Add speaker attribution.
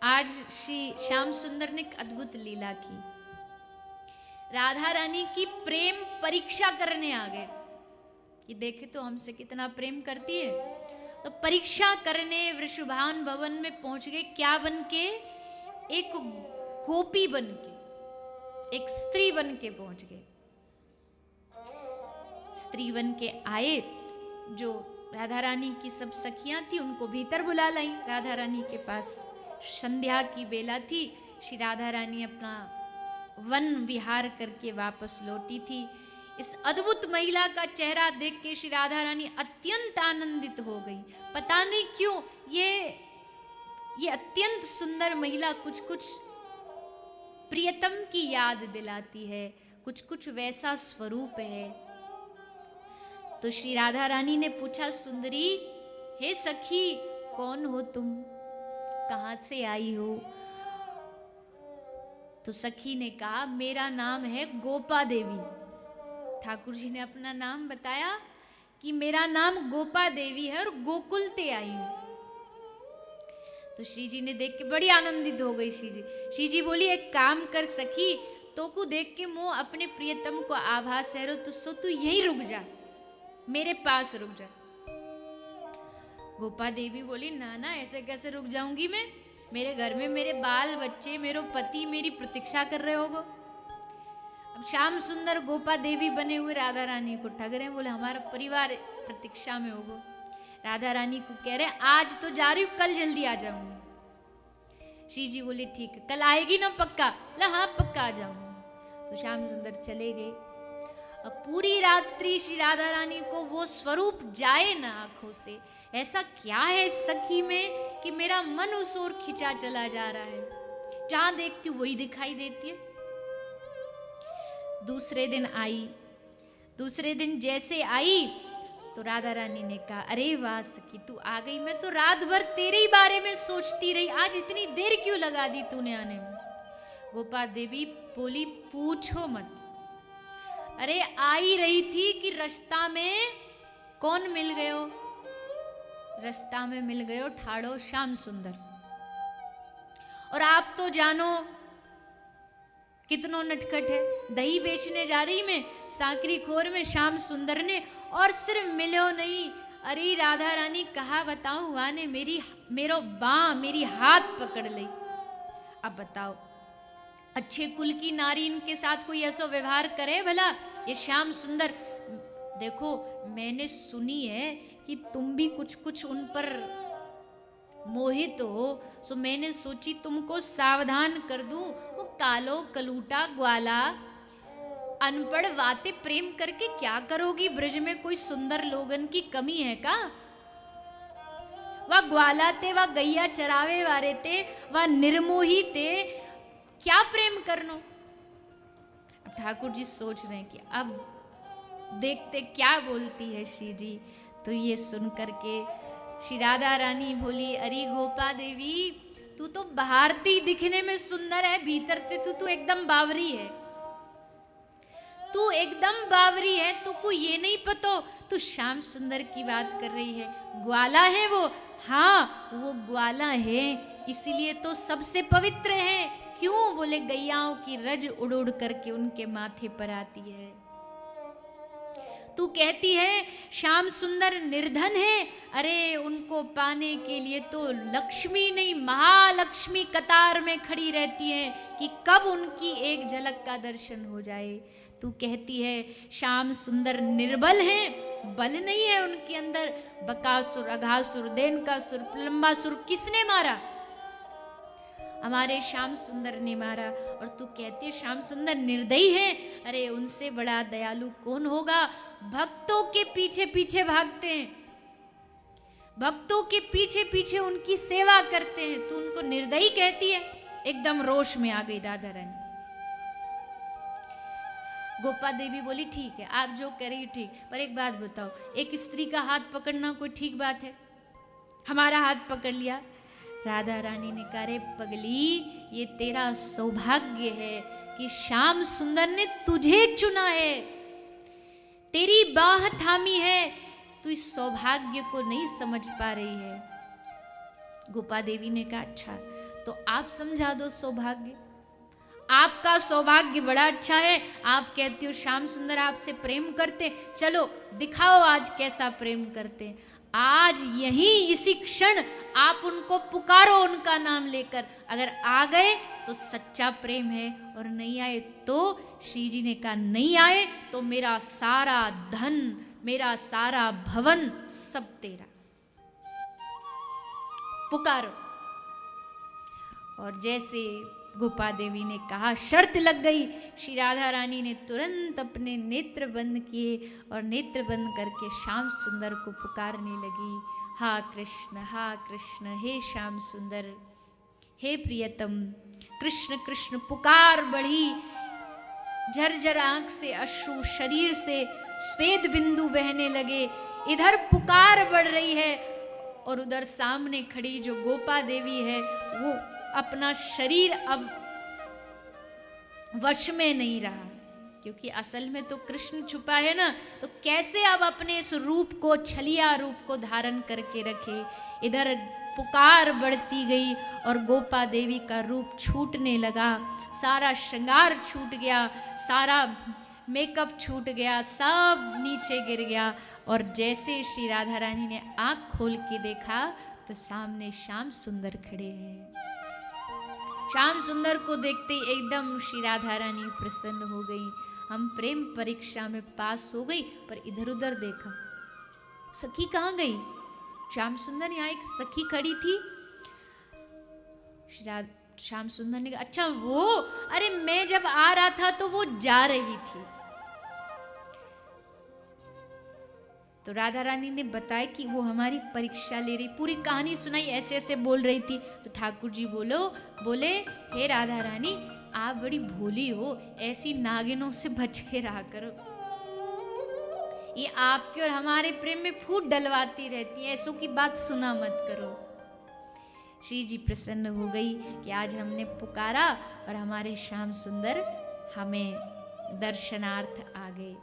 Speaker 1: आज श्री श्याम सुंदर ने एक अद्भुत लीला की। राधा रानी की प्रेम परीक्षा करने आ गए कि देखे तो हमसे कितना प्रेम करती है। तो परीक्षा करने वृषभान भवन में पहुंच गए। क्या बन के? एक गोपी बन के, एक स्त्री बन के पहुंच गए। स्त्री बन के आए। जो राधा रानी की सब सखियां थी उनको भीतर बुला लाई राधा रानी के पास। संध्या की बेला थी। श्री राधा रानी अपना वन विहार करके वापस लौटी थी। इस अद्भुत महिला का चेहरा देख के श्री राधा रानी अत्यंत आनंदित हो गई। पता नहीं क्यों ये अत्यंत सुंदर महिला कुछ कुछ प्रियतम की याद दिलाती है, कुछ कुछ वैसा स्वरूप है। तो श्री राधा रानी ने पूछा, सुंदरी, हे सखी, कौन हो तुम, कहां से आई हो? तो सखी ने कहा, मेरा नाम है गोपा देवी। ठाकुर जी ने अपना नाम बताया कि मेरा नाम गोपा देवी है और गोकुल से आई हूं। तो श्री जी ने देख के बड़ी आनंदित हो गई। श्री जी बोली, एक काम कर सखी, तो को देख के मोह अपने प्रियतम को आभास है तो सो तू यहीं रुक जा, मेरे पास रुक जा। गोपा देवी बोली, ना ना, ऐसे कैसे रुक जाऊंगी मैं? मेरे घर में मेरे बाल बच्चे, मेरे पति मेरी प्रतीक्षा कर रहे होगो। अब श्याम सुंदर गोपा देवी बने हुए राधा रानी को ठग रहे हैं। बोले, हमारा परिवार प्रतीक्षा में होगो। राधा रानी को कह रहे, आज तो जा रही हूँ, कल जल्दी आ जाऊंगी। श्री जी बोले, ठीक है, कल आएगी ना पक्का? बोला, हाँ पक्का आ जाऊंगी। तो श्याम सुंदर चले गए। अब पूरी रात्रि श्री राधा रानी को वो स्वरूप जाए ना आंखों से। ऐसा क्या है सखी में कि मेरा मन उस ओर खिंचा चला जा रहा है, जहां देखती वही दिखाई देती है। दूसरे दिन आई। दूसरे दिन जैसे आई तो राधा रानी ने कहा, अरे वाह सखी, तू आ गई। मैं तो रात भर तेरे ही बारे में सोचती रही, आज इतनी देर क्यों लगा दी तूने आने में? गोपा देवी बोली, पूछो मत। अरे आ ही रही थी कि रास्ता में कौन मिल गयो? रास्ता में मिल गयो ठाड़ो श्याम सुंदर। और आप तो जानो कितनो नटखट है। दही बेचने जा रही मैं सांकरी खोर में श्याम सुंदर ने, और सिर्फ मिलो नहीं, अरे राधा रानी कहा बताऊं, वहां ने मेरी हाथ पकड़ ली। अब बताओ, अच्छे कुल की नारी इनके साथ कोई ऐसा व्यवहार करे भला? ये श्याम सुंदर, देखो मैंने सुनी है कि तुम भी कुछ कुछ उन पर मोहित हो, सो मैंने सोची तुमको सावधान कर दूं। वो कालो कलूटा ग्वाला अनपढ़ बातें प्रेम करके क्या करोगी? ब्रज में कोई सुंदर लोगन की कमी है का? वह ग्वाला ते, वह गैया चरावे वाले ते, वह निर्मोही ते, क्या प्रेम करनो? अब ठाकुर जी सोच रहे हैं कि अब देखते क्या बोलती है श्री जी। तो ये सुन करके श्री राधा रानी बोली, अरे गोपा देवी, तू तो बाहर से दिखने में सुंदर है, भीतर से तू एकदम बावरी है। तू एकदम बावरी है, तुमको ये नहीं पता तू श्याम सुंदर की बात कर रही है। ग्वाला है वो? हाँ वो ग्वाला है, इसीलिए तो सबसे पवित्र है। क्यों? बोले, गैयाओं की रज उड़ उड़ करके उनके माथे पर आती है। तू कहती है श्याम सुंदर निर्धन है, अरे उनको पाने के लिए तो लक्ष्मी नहीं महालक्ष्मी कतार में खड़ी रहती है कि कब उनकी एक झलक का दर्शन हो जाए। तू कहती है श्याम सुंदर निर्बल है, बल नहीं है उनके अंदर। बकासुर, अघासुर, देनकासुर, प्रलंबासुर किसने मारा? हमारे श्याम सुंदर ने मारा। और तू कहती है श्याम सुंदर निर्दयी है, अरे उनसे बड़ा दयालु कौन होगा? भक्तों के पीछे पीछे भागते हैं, भक्तों के पीछे पीछे उनकी सेवा करते हैं, तू उनको निर्दयी कहती है? एकदम रोष में आ गई राधा रानी। गोपा देवी बोली, ठीक है आप जो कह रही ठीक, पर एक बात बताओ, एक स्त्री का हाथ पकड़ना कोई ठीक बात है? हमारा हाथ पकड़ लिया। राधा रानी ने कहा, रे पगली, ये तेरा सौभाग्य है कि श्याम सुंदर ने तुझे चुना है, तेरी बाह थामी है, तू इस सौभाग्य को नहीं समझ पा रही है। गोपा देवी ने कहा, अच्छा तो आप समझा दो सौभाग्य। आपका सौभाग्य बड़ा अच्छा है, आप कहती हो श्याम सुंदर आपसे प्रेम करते, चलो दिखाओ आज कैसा प्रेम करते। आज यहीं इसी क्षण आप उनको पुकारो उनका नाम लेकर, अगर आ गए तो सच्चा प्रेम है, और नहीं आए तो श्री जी ने कहा नहीं आए तो मेरा सारा धन, मेरा सारा भवन सब तेरा। पुकारो। और जैसे गोपा देवी ने कहा, शर्त लग गई। श्री राधा रानी ने तुरंत अपने नेत्र बंद किए और नेत्र बंद करके श्याम सुंदर को पुकारने लगी, हा कृष्ण हे श्याम सुंदर, हे प्रियतम। कृष्ण कृष्ण पुकार बढ़ी, झरझर आंख से अश्रु, शरीर से स्वेद बिंदु बहने लगे। इधर पुकार बढ़ रही है और उधर सामने खड़ी जो गोपा देवी है वो अपना शरीर अब वश में नहीं रहा, क्योंकि असल में तो कृष्ण छुपा है ना, तो कैसे अब अपने इस रूप को, छलिया रूप को धारण करके रखे। इधर पुकार बढ़ती गई और गोपा देवी का रूप छूटने लगा, सारा श्रृंगार छूट गया, सारा मेकअप छूट गया, सब नीचे गिर गया। और जैसे श्री राधा रानी ने आंख खोल के देखा तो सामने श्याम सुंदर खड़े हैं। श्याम सुंदर को देखते ही एकदम श्री राधा रानी प्रसन्न हो गई। हम प्रेम परीक्षा में पास हो गई, पर इधर उधर देखा, सखी कहाँ गई? श्याम सुंदर, यहाँ एक सखी खड़ी थी। श्याम सुंदर ने कहा, अच्छा वो, अरे मैं जब आ रहा था तो वो जा रही थी। तो राधा रानी ने बताया कि वो हमारी परीक्षा ले रही, पूरी कहानी सुनाई, ऐसे ऐसे बोल रही थी। तो ठाकुर जी बोले, हे राधा रानी, आप बड़ी भोली हो, ऐसी नागिनों से बच के रहा करो, ये आपके और हमारे प्रेम में फूट डलवाती रहती है, ऐसों की बात सुना मत करो। श्री जी प्रसन्न हो गई कि आज हमने पुकारा और हमारे श्याम सुंदर हमें दर्शनार्थ आ गए।